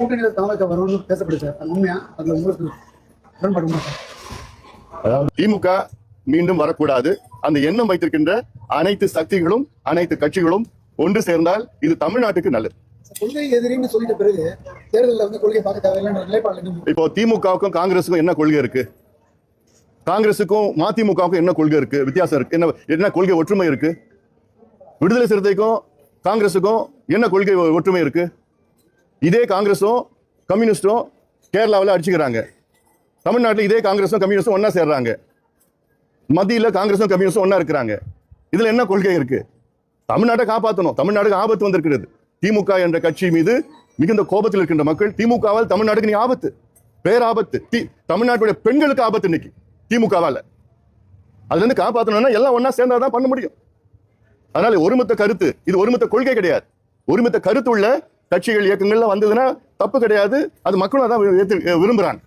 கூட்டணியில் தமிழக வரும்னு பேசப்படுது சார். அது உண்மையா? அதுல உங்களுக்கு உடன்படுமா சார்? அதாவது திமுக மீண்டும் வரக்கூடாது. அந்த எண்ணம் வைத்திருக்கின்ற அனைத்து சக்திகளும் அனைத்து கட்சிகளும் ஒன்று சேர்ந்தால் இது தமிழ்நாட்டுக்கு நல்லது. கொள்கை எதிரின்னு சொல்லிட்ட பிறகு தேர்தலில் வந்து கொள்கை பார்க்க தேவையில்லைன்ற நிலைப்பாடு. இப்போ திமுகவுக்கும் காங்கிரஸுக்கும் என்ன கொள்கை இருக்கு? காங்கிரஸுக்கும் மதிமுகவுக்கும் என்ன கொள்கை இருக்கு? வித்தியாசம் இருக்கு. என்ன கொள்கை ஒற்றுமை இருக்கு? விடுதலை சிறுத்தைக்கும் காங்கிரஸுக்கும் என்ன கொள்கை ஒற்றுமை இருக்கு? இதே காங்கிரஸும் கம்யூனிஸ்டும் கேரளாவில் அடிச்சுக்கிறாங்க. தமிழ்நாட்டில் இதே காங்கிரஸும் கம்யூனிஸ்டும் ஒன்னா சேர்றாங்க. மத்தியில் காங்கிரஸும் கம்யூனிஸ்டும் ஒன்னா இருக்கிறாங்க. இதுல என்ன கொள்கை இருக்கு? தமிழ்நாட்டை காப்பாற்றணும். தமிழ்நாட்டுக்கு ஆபத்து வந்திருக்கிறது. திமுக என்ற கட்சி மீது மிகுந்த கோபத்தில் இருக்கின்ற மக்கள், திமுகவால் தமிழ்நாட்டுக்கு நீ ஆபத்து, பேராபத்து. தமிழ்நாட்டுடைய பெண்களுக்கு ஆபத்து இன்னைக்கு திமுகவால. அதுல இருந்து காப்பாற்றணும்னா எல்லாம் ஒன்னா சேர்ந்தாதான் பண்ண முடியும். அதனால ஒருமித்த கருத்து, இது ஒருமித்த கொள்கை கிடையாது. ஒருமித்த கருத்து உள்ள கட்சிகள் இயக்கங்கள்ல வந்ததுன்னா தப்பு கிடையாது. அது மக்களும் அதான் விரும்புறாங்க.